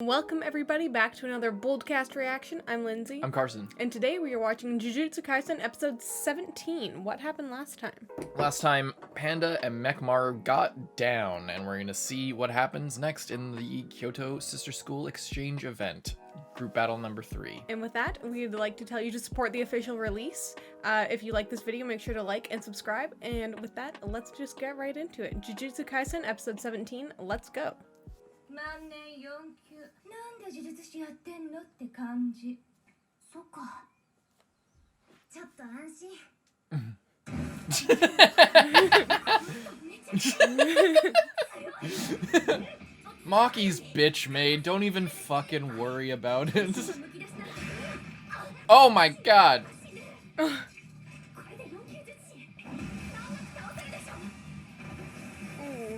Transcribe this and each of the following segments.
Welcome everybody back to another BOLDcast reaction. I'm Lindsay. I'm Carson. And today we are watching Jujutsu Kaisen episode 17. What happened last time? Last time, Panda and Mechmaru got down, and we're gonna see what happens next in the Kyoto Sister School Exchange event. Group battle number 3. And with that, we'd like to tell you to support the official release. If you like this video, make sure to like and subscribe. And with that, let's just get right into it. Jujutsu Kaisen episode 17, let's go. 万年4級なんで呪術師やってんのって感じそっかちょっと安心 Maki's bitch made. Don't even fucking worry about it. Oh my god. Oh,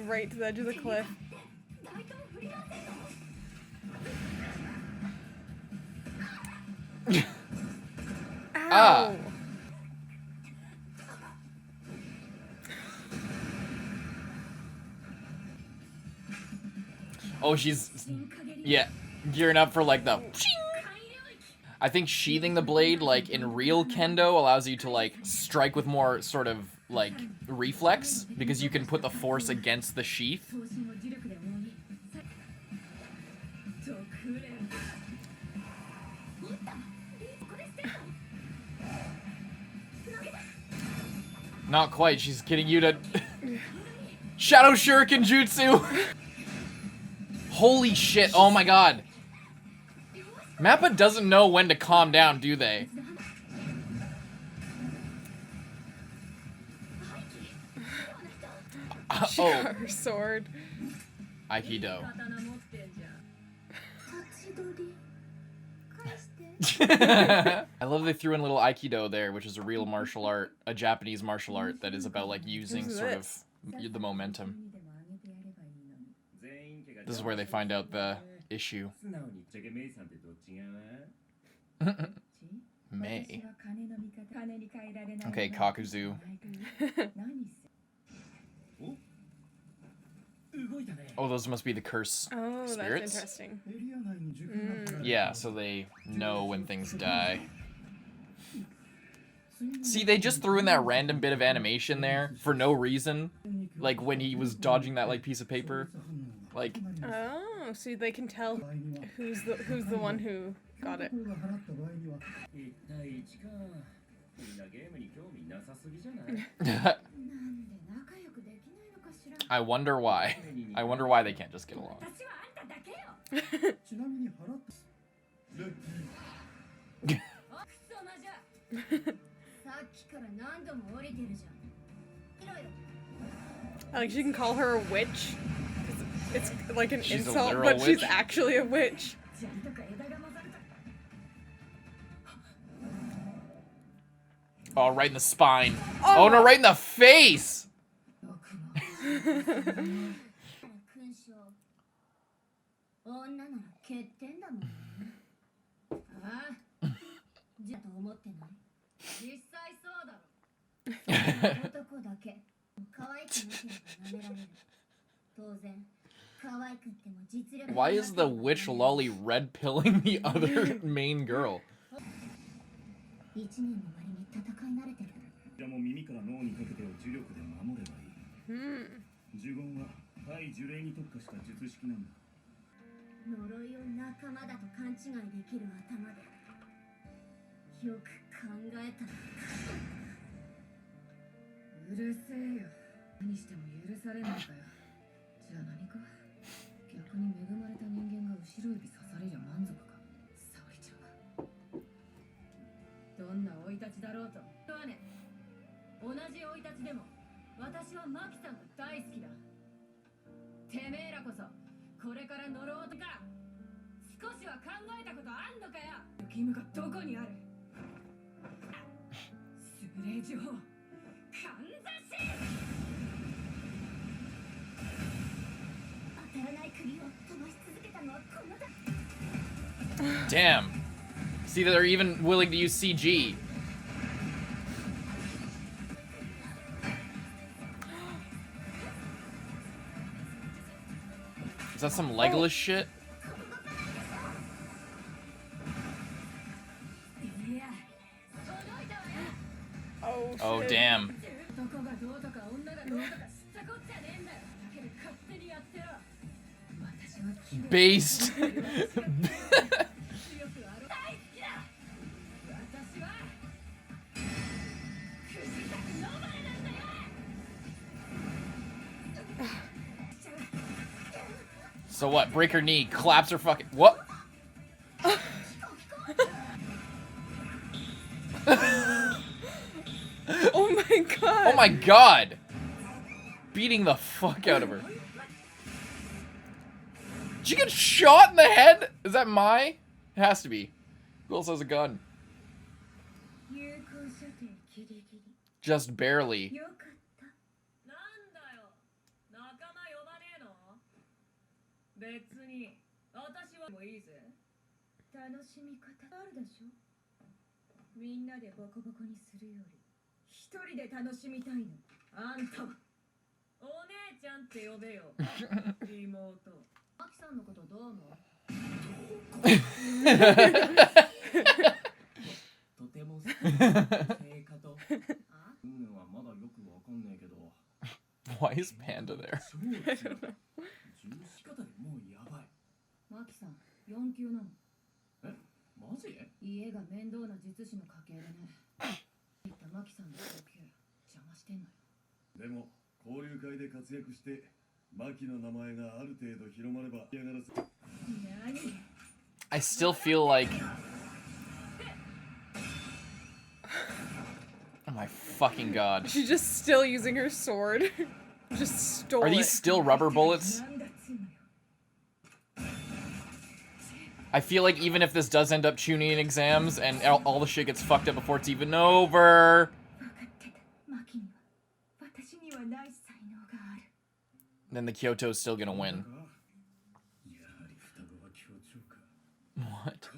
right to the edge of the cliff. Ah. Oh, she's, yeah, gearing up for like the, I think sheathing the blade like in real kendo allows you to like strike with more sort of like reflex because you can put the force against the sheath. Not quite, she's getting you to Shadow Shuriken Jutsu! Holy shit, oh my god. Mappa doesn't know when to calm down, do they? Oh. Her sword. Aikido. I love they threw in a little Aikido there, which is a real martial art, a Japanese martial art that is about like using sort of the momentum. This is where they find out the issue. May. Okay, Kakuzu. Oh, those must be the curse spirits? That's interesting. Yeah, so they know when things die. See, they just threw in that random bit of animation there for no reason. Like when he was dodging that like piece of paper. Like, oh, so they can tell who's the one who got it. I wonder why. I wonder why they can't just get along. Like, she can call her a witch. It's like an She's insult, a but witch. she's actually a witch. Oh, right in the spine. Oh no, right in the face! Why is the witch lolly red pilling the other main girl? Damn. See, they're even willing to use CG. Is that some Legolas shit? Oh, damn. Based. So what? Break her knee, claps her fucking... What? Oh my god. Oh my god! Beating the fuck out of her. Did she get shot in the head? Is that Mai? It has to be. Who else has a gun? Just barely. Why is Panda there? I don't know. マキさん、4級なの。え、マジ？家が面倒な術師の家系でね。言ったマキさんの高級、邪魔してんのよ。でも、交流会で活躍して、マキの名前がある程度広まれば嫌がらせ。何？ I still feel like... Oh my fucking god. She's just still using her sword. Just stole Are these it. still rubber bullets? I feel like even if this does end up tuning in exams and all the shit gets fucked up before it's even over, then the Kyoto's still gonna win. What?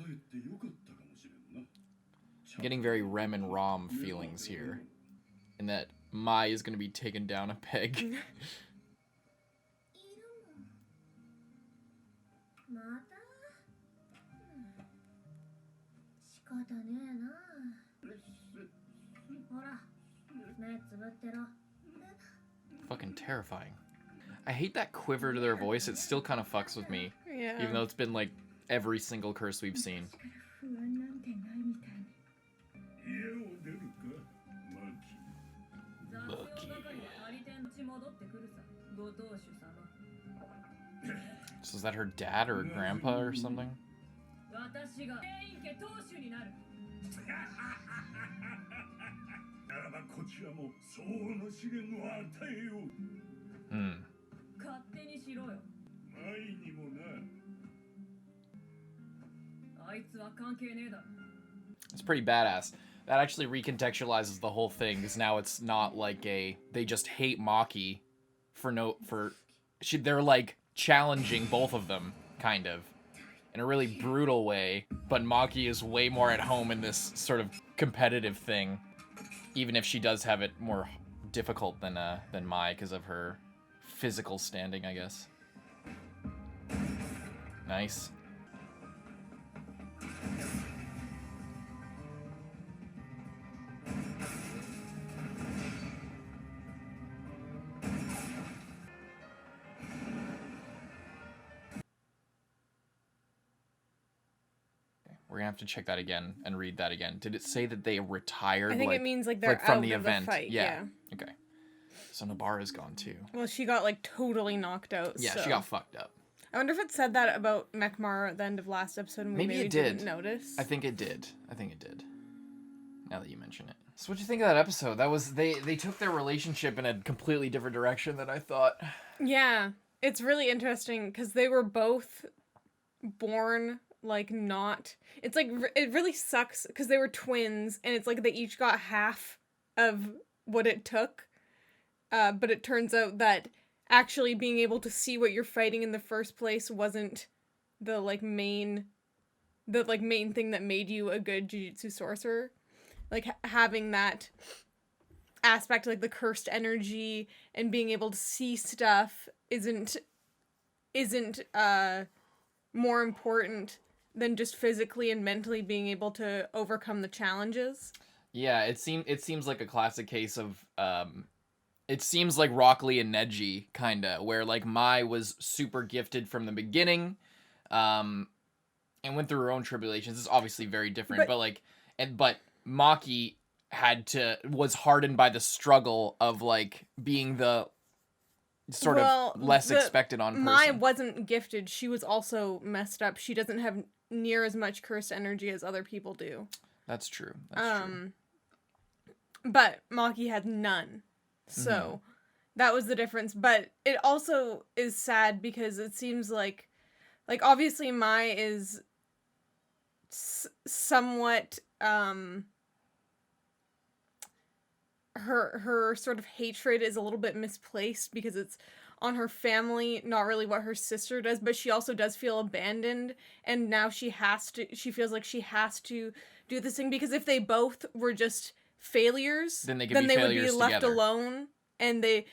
I'm getting very Rem and Rom feelings here. In that Mai is gonna be taken down a peg. Fucking terrifying. I hate that quiver to their voice. It still kind of fucks with me. Yeah. Even though it's been like every single curse we've seen. Lucky. So is that her dad or her grandpa or something? Hmm. It's pretty badass. That actually recontextualizes the whole thing, because now it's not like they just hate Maki they're like challenging both of them, kind of, in a really brutal way, but Maki is way more at home in this sort of competitive thing, even if she does have it more difficult than Mai because of her physical standing, I guess. Nice. We're gonna have to check that again and read that again. Did it say that they retired? I think like, it means like they're from out the of event. the fight. Yeah. Okay. So Nobara's gone too. Well, she got like totally knocked out. Yeah, so. she got fucked up. I wonder if it said that about Mechmar at the end of last episode and we maybe it did. didn't notice. I think it did. Now that you mention it. So what'd you think of that episode? That was they took their relationship in a completely different direction than I thought. Yeah. It's really interesting because they were both born like not... It's like, it really sucks because they were twins and it's like they each got half of what it took. But it turns out that actually being able to see what you're fighting in the first place wasn't the main thing that made you a good Jujutsu sorcerer. Like having that aspect, like the cursed energy and being able to see stuff isn't more important than just physically and mentally being able to overcome the challenges. Yeah, it seems like a classic case of it seems like Rock Lee and Neji kinda, where like Mai was super gifted from the beginning, and went through her own tribulations. It's obviously very different, but Maki was hardened by the struggle of like being the sort of less expected on person. Mai wasn't gifted. She was also messed up. She doesn't have near as much cursed energy as other people do. That's true. That's true. But Maki had none. So that was the difference. But it also is sad because it seems like obviously Mai is somewhat her sort of hatred is a little bit misplaced because it's on her family, not really what her sister does, but she also does feel abandoned, and now she feels like she has to do this thing, because if they both were just failures, then they would be left together. alone, and they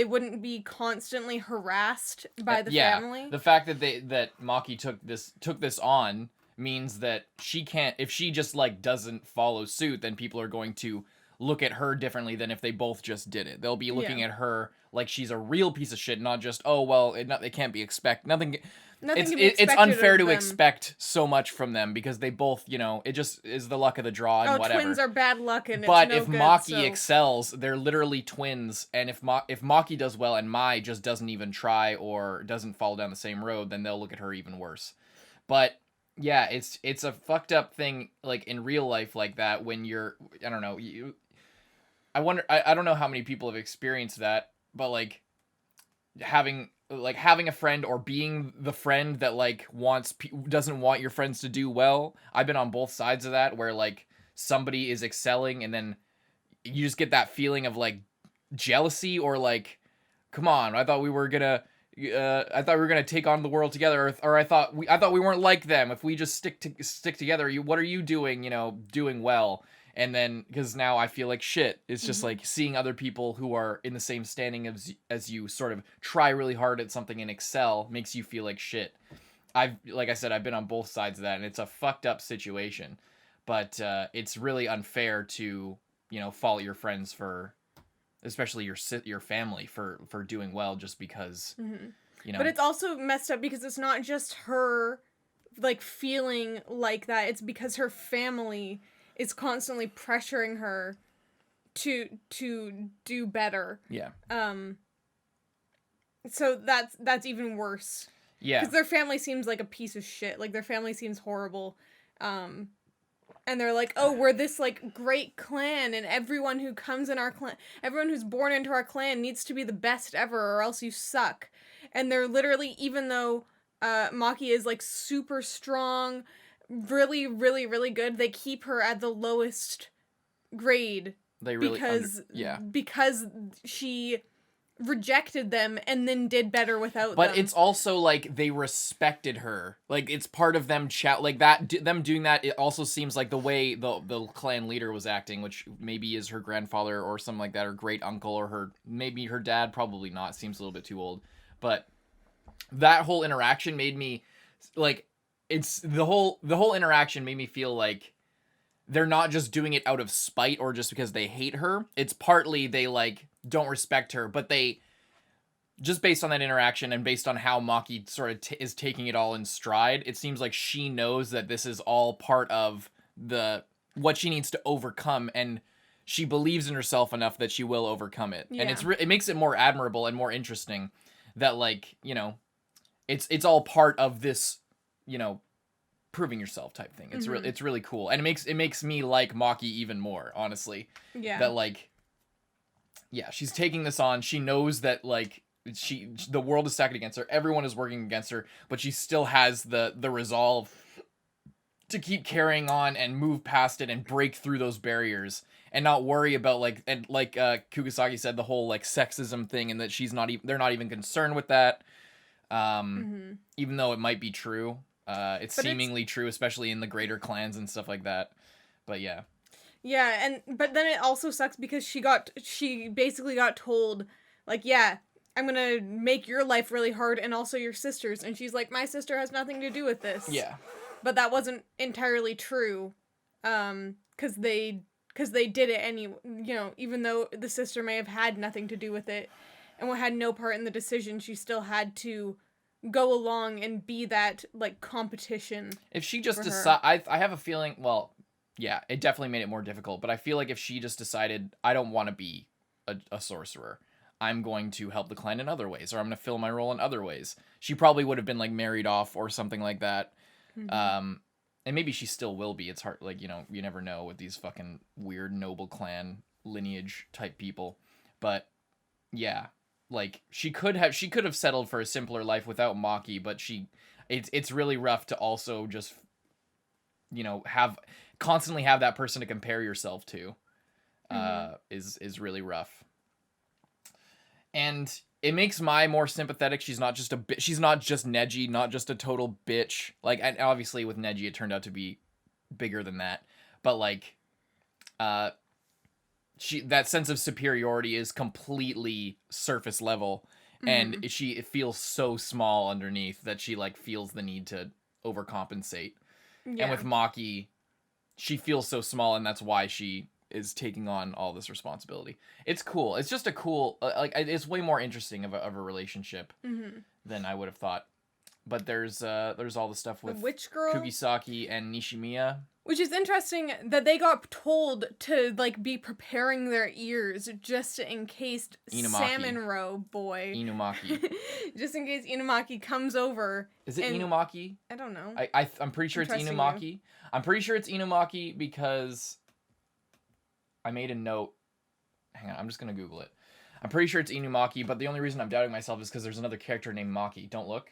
wouldn't be constantly harassed by the family. The fact that Maki took this on means that she can't, if she just like doesn't follow suit, then people are going to look at her differently than if they both just did it. They'll be looking at her like she's a real piece of shit, not just, oh well, it can't be nothing can be it's unfair to expect so much from them because they both, it just is the luck of the draw and whatever. Twins are bad luck, and but it's no if Maki excels, they're literally twins, and if Maki does well and Mai just doesn't even try or doesn't follow down the same road, then they'll look at her even worse. But yeah, it's a fucked up thing, like in real life like that, when you're, I don't know, I wonder, I don't know how many people have experienced that, but like having a friend or being the friend that like doesn't want your friends to do well. I've been on both sides of that, where like somebody is excelling and then you just get that feeling of like jealousy, or like, come on, I thought we were gonna take on the world together, or I thought we weren't like them. If we just stick together, what are you doing? Doing well. And then, because now I feel like shit. It's just like seeing other people who are in the same standing as you sort of try really hard at something and excel makes you feel like shit. Like I said, I've been on both sides of that, and it's a fucked up situation. But it's really unfair to, fault your friends for, especially your family for doing well just because, But it's also messed up because it's not just her, like, feeling like that. It's because her family is constantly pressuring her to do better. Yeah. So that's even worse. Yeah. Because their family seems like a piece of shit. Like, their family seems horrible. And they're like, oh, we're this, like, great clan, and everyone who comes in our clan, everyone who's born into our clan needs to be the best ever, or else you suck. And they're literally, even though Maki is, like, super strong, really, really, really good, they keep her at the lowest grade. They really because she rejected them and then did better without them. But it's also like they respected her. Like, it's part of them like that. Them doing that, it also seems like the way the clan leader was acting, which maybe is her grandfather or something like that, or great uncle, or maybe her dad, probably not. Seems a little bit too old. But that whole interaction made me like, it's the whole interaction made me feel like they're not just doing it out of spite or just because they hate her. It's partly they like don't respect her, but they, just based on that interaction and based on how Maki sort of is taking it all in stride, it seems like she knows that this is all part of what she needs to overcome, and she believes in herself enough that she will overcome it. Yeah. And it makes it more admirable and more interesting that, like, it's all part of this, proving yourself type thing. It's it's really cool, and it makes me like Maki even more, honestly. Yeah. That, like, yeah, she's taking this on. She knows that, like, the world is stacked against her. Everyone is working against her, but she still has the resolve to keep carrying on and move past it and break through those barriers and not worry about, like, and like Kugisaki said, the whole, like, sexism thing, and that they're not even concerned with that. Even though it might be true. It's seemingly true, especially in the greater clans and stuff like that. But yeah. Yeah, but then it also sucks because she basically got told, like, yeah, I'm gonna make your life really hard and also your sister's. And she's like, my sister has nothing to do with this. Yeah. But that wasn't entirely true. Because they because they did it even though the sister may have had nothing to do with it and had no part in the decision, she still had to go along and be that, like, competition. If she just decide, I have a feeling, well, yeah, it definitely made it more difficult, but I feel like if she just decided, I don't want to be a sorcerer, I'm going to help the clan in other ways, or I'm going to fill my role in other ways, she probably would have been, like, married off or something like that. And maybe she still will be. It's hard, like, you never know with these fucking weird noble clan lineage type people. But yeah, like, she could have settled for a simpler life without Maki, but it's really rough to also just, constantly have that person to compare yourself to. Is really rough. And it makes Mai more sympathetic. She's not just she's not just Neji, not just a total bitch. Like, and obviously with Neji it turned out to be bigger than that. But like that sense of superiority is completely surface level, and it feels so small underneath that she, like, feels the need to overcompensate. Yeah. And with Maki, she feels so small, and that's why she is taking on all this responsibility. It's cool. It's just a cool, it's way more interesting of a relationship than I would have thought. But there's all the stuff with the witch girl, Kugisaki and Nishimiya. Which is interesting that they got told to, like, be preparing their ears just in case Salmon boy. Inumaki. Just in case Inumaki comes over. Is it Inumaki? I don't know. I'm pretty sure it's Inumaki. I'm pretty sure it's Inumaki because I made a note. Hang on, I'm just going to Google it. I'm pretty sure it's Inumaki, but the only reason I'm doubting myself is because there's another character named Maki. Don't look.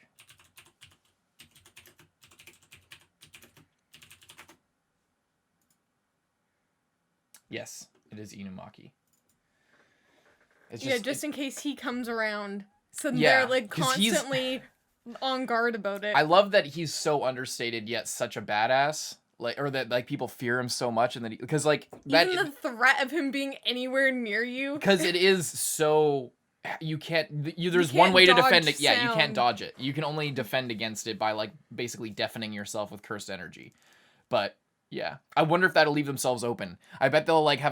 Yes, it is Inumaki. It's just in case he comes around. So they're, like, constantly on guard about it. I love that he's so understated yet such a badass. Like, or that, like, people fear him so much, and that because, like, even the threat of him being anywhere near you, because it is so, there's one way to defend it. Yeah, you can't dodge it. You can only defend against it by, like, basically deafening yourself with cursed energy. But yeah, I wonder if that'll leave themselves open. I bet they'll, like,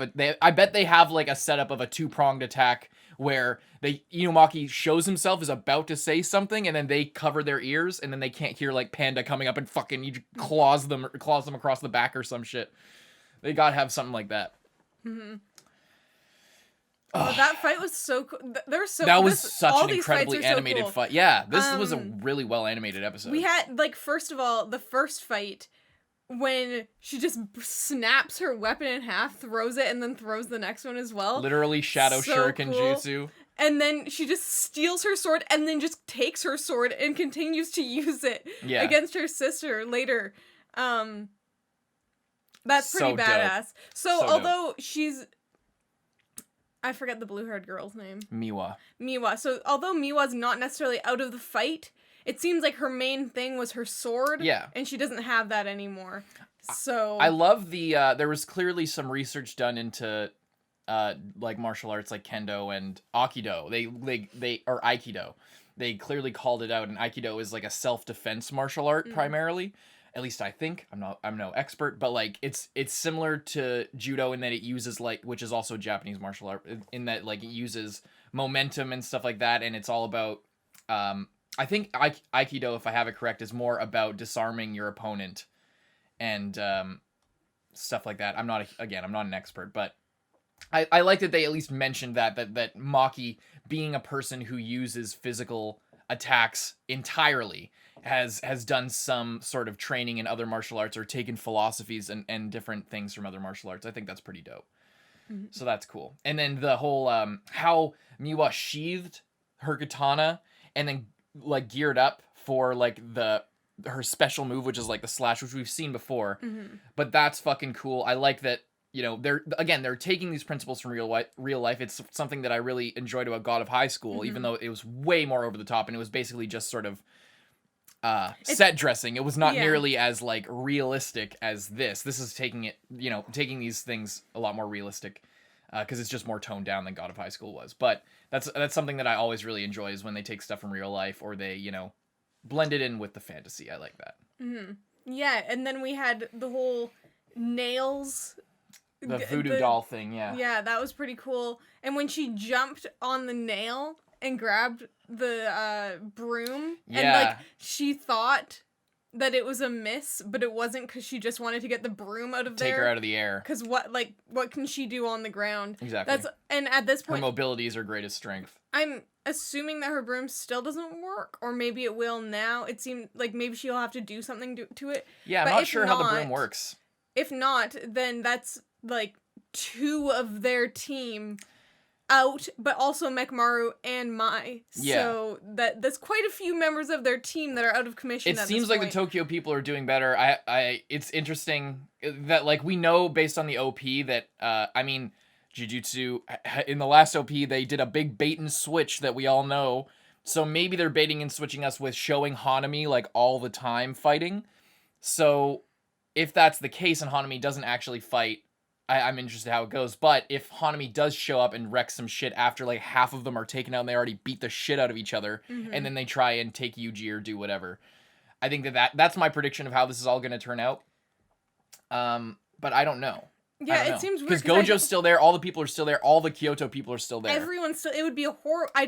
I bet they have, like, a setup of a 2-pronged attack where Inumaki shows himself is about to say something, and then they cover their ears, and then they can't hear, like, Panda coming up and fucking claws them across the back or some shit. They gotta have something like that. Oh, that fight was so cool. That was such an incredibly animated fight. Yeah, this was a really well animated episode. We had, like, first of all, the first fight, when she just snaps her weapon in half, throws it, and then throws the next one as well. Literally Shadow Shuriken Jutsu. And then she just steals her sword, and then just takes her sword and continues to use it against her sister later. That's pretty badass. Dope. So although she's... I forget the blue-haired girl's name. Miwa. So although Miwa's not necessarily out of the fight, it seems like her main thing was her sword. Yeah. And she doesn't have that anymore. So I love the there was clearly some research done into like martial arts like kendo and aikido. They or aikido. They clearly called it out, and aikido is like a self-defense martial art primarily. At least I think. I'm no expert, but like it's similar to judo in that it uses, like, which is also Japanese martial art, in that, like, it uses momentum and stuff like that, and it's all about I think Aikido, if I have it correct, is more about disarming your opponent and stuff like that. I'm not an expert, but I like that they at least mentioned that Maki, being a person who uses physical attacks entirely, has done some sort of training in other martial arts or taken philosophies and different things from other martial arts. I think that's pretty dope. So that's cool. And then the whole how Miwa sheathed her katana and then, like, geared up for, like, her special move, which is, like, the slash, which we've seen before. But that's fucking cool. I like that, they're taking these principles from real life. It's something that I really enjoyed about God of High School, even though it was way more over the top, and it was basically just sort of set dressing. It was not nearly as, like, realistic as this. This is taking these things a lot more realistic, because it's just more toned down than God of High School was. But that's something that I always really enjoy, is when they take stuff from real life, or they, blend it in with the fantasy. I like that. Yeah, and then we had the whole nails The voodoo doll thing, yeah. Yeah, that was pretty cool. And when she jumped on the nail and grabbed the broom, and like she thought that it was a miss, but it wasn't, because she just wanted to get the broom out of there. Take her out of the air. Because what can she do on the ground? Exactly. And at this point, her mobility is her greatest strength. I'm assuming that her broom still doesn't work, or maybe it will now. It seemed like maybe she'll have to do something to it. Yeah, I'm not sure how the broom works. If not, then that's like 2 of their team out, but also Mekmaru and Mai. Yeah. So that's quite a few members of their team that are out of commission. It seems like the Tokyo people are doing better. It's interesting that, like, we know based on the OP that Jujutsu in the last OP they did a big bait and switch that we all know. So maybe they're baiting and switching us with showing Hanami like all the time fighting. So if that's the case and Hanami doesn't actually fight, I'm interested how it goes. But if Hanami does show up and wreck some shit after like half of them are taken out and they already beat the shit out of each other, and then they try and take Yuji or do whatever, I think that's my prediction of how this is all going to turn out. But I don't know. Yeah, it seems weird. Because Gojo's still there, all the people are still there, all the Kyoto people are still there. Everyone's still... It would be a horror... I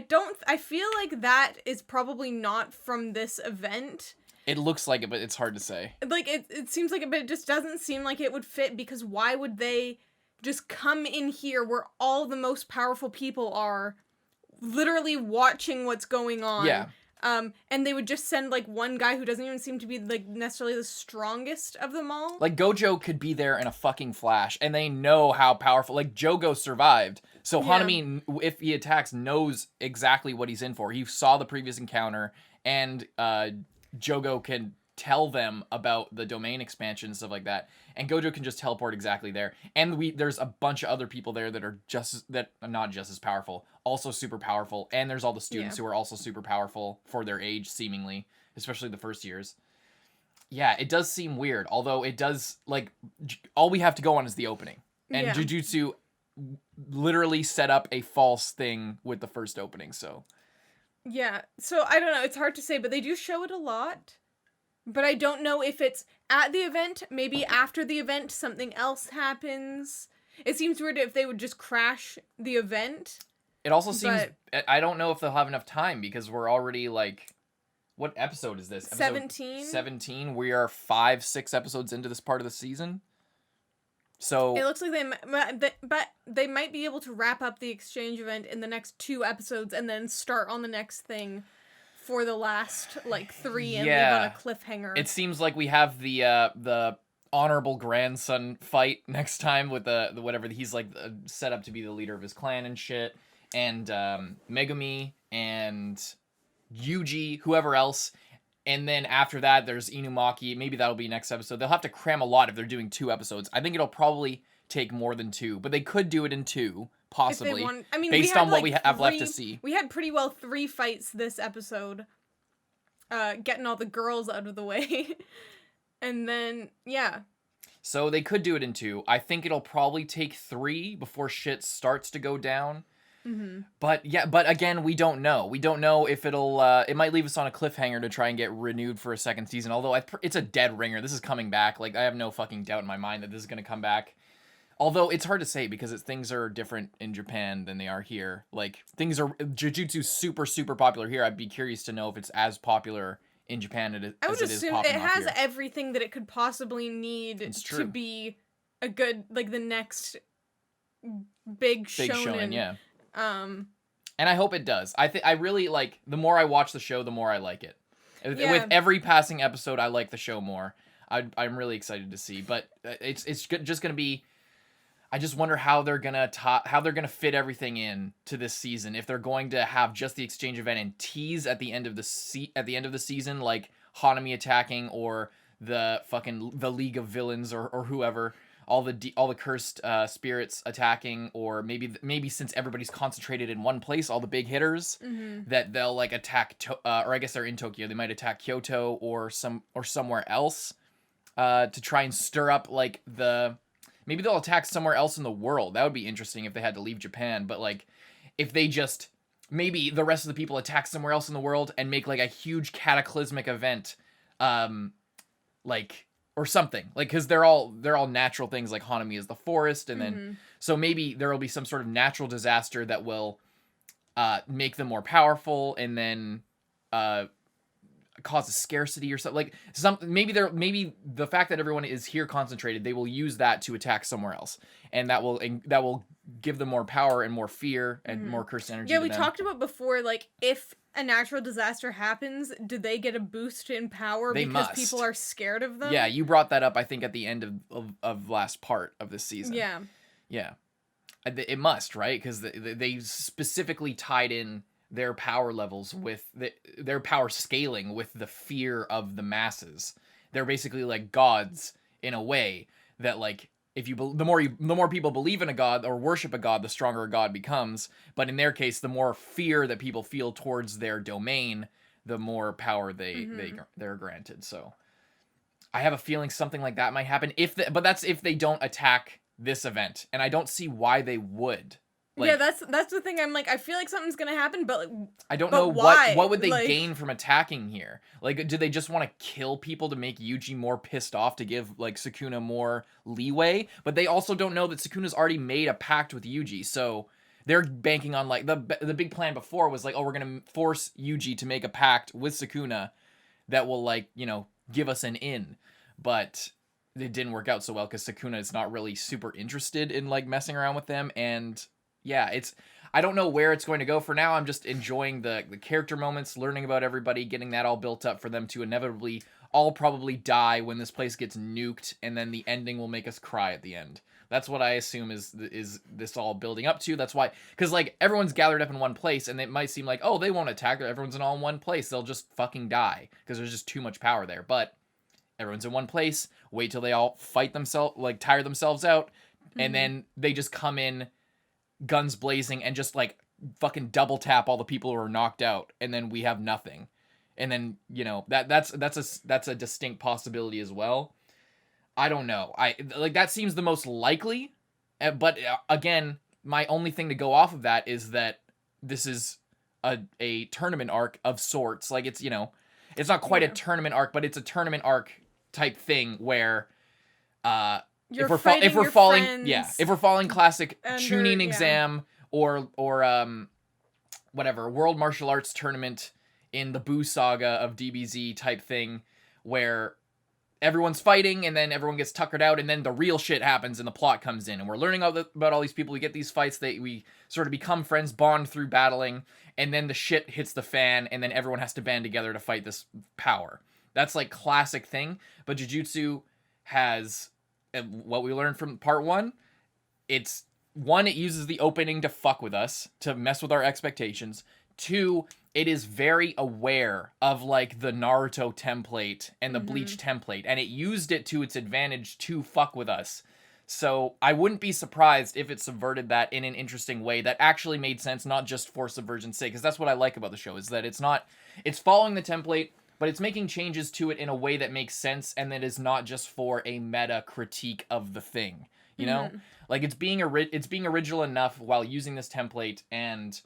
feel like that is probably not from this event. It looks like it, but it's hard to say. Like, it seems like it, but it just doesn't seem like it would fit, because why would they just come in here where all the most powerful people are literally watching what's going on? Yeah. And they would just send, like, one guy who doesn't even seem to be, like, necessarily the strongest of them all. Like, Gojo could be there in a fucking flash, and they know how powerful... Like, Jogo survived, so Hanami, if he attacks, knows exactly what he's in for. He saw the previous encounter, and Jogo can tell them about the domain expansion and stuff like that, and Gojo can just teleport exactly there. And there's a bunch of other people there that are not just as powerful, also super powerful, and there's all the students who are also super powerful for their age, seemingly, especially the first years. Yeah, it does seem weird, although it does, like, all we have to go on is the opening, and Jujutsu literally set up a false thing with the first opening, so... Yeah, so I don't know, it's hard to say, but they do show it a lot. But I don't know if it's at the event, maybe after the event something else happens. It seems weird if they would just crash the event. It also seems, I don't know if they'll have enough time, because we're already, like, what episode is this? 17? 17? We are 5-6 episodes into this part of the season. So it looks like they might be able to wrap up the exchange event in the next 2 episodes and then start on the next thing for the last, like, 3 and leave on a cliffhanger. It seems like we have the honorable grandson fight next time with the whatever, he's like set up to be the leader of his clan and shit, and Megumi and Yuji, whoever else. And then after that, there's Inumaki. Maybe that'll be next episode. They'll have to cram a lot if they're doing 2 episodes. I think it'll probably take more than 2, but they could do it in 2, possibly. Based on what we have left to see. We had pretty well 3 fights this episode, getting all the girls out of the way. And then, yeah. So they could do it in 2. I think it'll probably take 3 before shit starts to go down. Mm-hmm. But again, we don't know. We don't know if it'll, it might leave us on a cliffhanger to try and get renewed for a second season. Although it's a dead ringer. This is coming back. Like, I have no fucking doubt in my mind that this is going to come back. Although it's hard to say, because things are different in Japan than they are here. Like, Jujutsu's super, super popular here. I'd be curious to know if it's as popular in Japan as it is popping off here. I would assume it has everything that it could possibly need to be a good, like, the next big shonen. Yeah. And I hope it does. I really, like, the more I watch the show, the more I like it. Yeah. With every passing episode, I like the show more. I'm really excited to see, but it's just gonna be. I just wonder how they're gonna fit everything in to this season. If they're going to have just the exchange event and tease at the end of the season, like Hanami attacking, or the League of Villains, or whoever. All the cursed spirits attacking, or maybe since everybody's concentrated in one place, all the big hitters, that they'll, like, attack, or I guess they're in Tokyo, they might attack Kyoto or somewhere else, to try and stir up, like, maybe they'll attack somewhere else in the world. That would be interesting if they had to leave Japan. But, like, if they just, maybe the rest of the people attack somewhere else in the world and make, like, a huge cataclysmic event, like, or something. Like, because they're all natural things. Like Hanami is the forest, and then so maybe there will be some sort of natural disaster that will make them more powerful, and then cause a scarcity or something. Like maybe the fact that everyone is here concentrated, they will use that to attack somewhere else, and that will give them more power and more fear and more cursed energy. Yeah, we talked about before, like, if a natural disaster happens, do they get a boost in power because people are scared of them? Yeah, you brought that up, I think, at the end of last part of this season. Yeah. Yeah. It must, right? Because they specifically tied in their power levels with their power scaling with the fear of the masses. They're basically like gods in a way that, like, if the more people believe in a god or worship a god, the stronger a god becomes. But in their case, the more fear that people feel towards their domain, the more power they're granted. So I have a feeling something like that might happen but that's if they don't attack this event, and I don't see why they would. Like, yeah, that's the thing. I'm like, I feel like something's gonna happen, but like, I don't know why? What would they gain from attacking here. Like, do they just want to kill people to make Yuji more pissed off to give like Sukuna more leeway? But they also don't know that Sukuna's already made a pact with Yuji, so they're banking on, like, the big plan before was like, oh, we're gonna force Yuji to make a pact with Sukuna that will, like, you know, give us an in. But it didn't work out so well because Sukuna is not really super interested in, like, messing around with them. And yeah, I don't know where it's going to go. For now, I'm just enjoying the character moments, learning about everybody, getting that all built up for them to inevitably all probably die when this place gets nuked, and then the ending will make us cry at the end. That's what I assume is this all building up to. That's why, because, like, everyone's gathered up in one place, and it might seem like, oh, they won't attack. Everyone's all in one place. They'll just fucking die because there's just too much power there. But everyone's in one place. Wait till they all fight themselves, like, tire themselves out, and then they just come in, guns blazing, and just, like, fucking double tap all the people who are knocked out, and then we have nothing. And then, you know, that's a distinct possibility as well. I don't know. That seems the most likely, but again, my only thing to go off of that is that this is a tournament arc of sorts. Like, it's, you know, it's not quite a tournament arc, but it's a tournament arc type thing where if we're following classic Chunin exam or whatever, World Martial Arts Tournament in the Buu Saga of DBZ type thing, where everyone's fighting and then everyone gets tuckered out, and then the real shit happens and the plot comes in, and we're learning about all these people. We get these fights, we sort of become friends, bond through battling, and then the shit hits the fan, and then everyone has to band together to fight this power. That's like classic thing. But Jujutsu has what we learned from part 1. It's one, it uses the opening to fuck with us, to mess with our expectations. 2, it is very aware of, like, the Naruto template and the Bleach template, and it used it to its advantage to fuck with us. So I wouldn't be surprised if it subverted that in an interesting way that actually made sense, not just for subversion's sake, because that's what I like about the show, is that it's following the template, but it's making changes to it in a way that makes sense, and that is not just for a meta critique of the thing, you know? Like, it's being original enough while using this template, and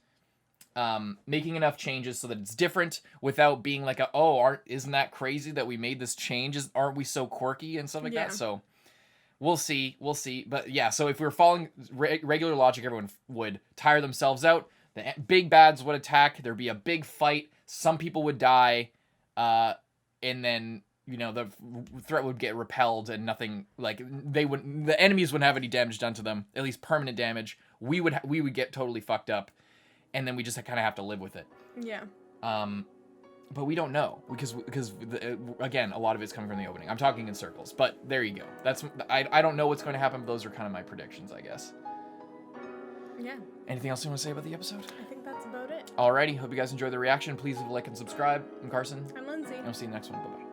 making enough changes so that it's different without being like isn't that crazy that we made this change? Aren't we so quirky and stuff like that? So we'll see. But yeah, so if we were following regular logic, everyone would tire themselves out. The big bads would attack. There'd be a big fight. Some people would die. And then, you know, the threat would get repelled, and nothing, like, the enemies wouldn't have any damage done to them, at least permanent damage. We would get totally fucked up. And then we just kind of have to live with it. Yeah. But we don't know because again, a lot of it's coming from the opening. I'm talking in circles, but there you go. I don't know what's going to happen, but those are kind of my predictions, I guess. Yeah. Anything else you want to say about the episode? I think that's about it. Alrighty. Hope you guys enjoyed the reaction. Please leave a like and subscribe. I'm Carson. I'm Lindsay. And we'll see you in the next one. Bye-bye.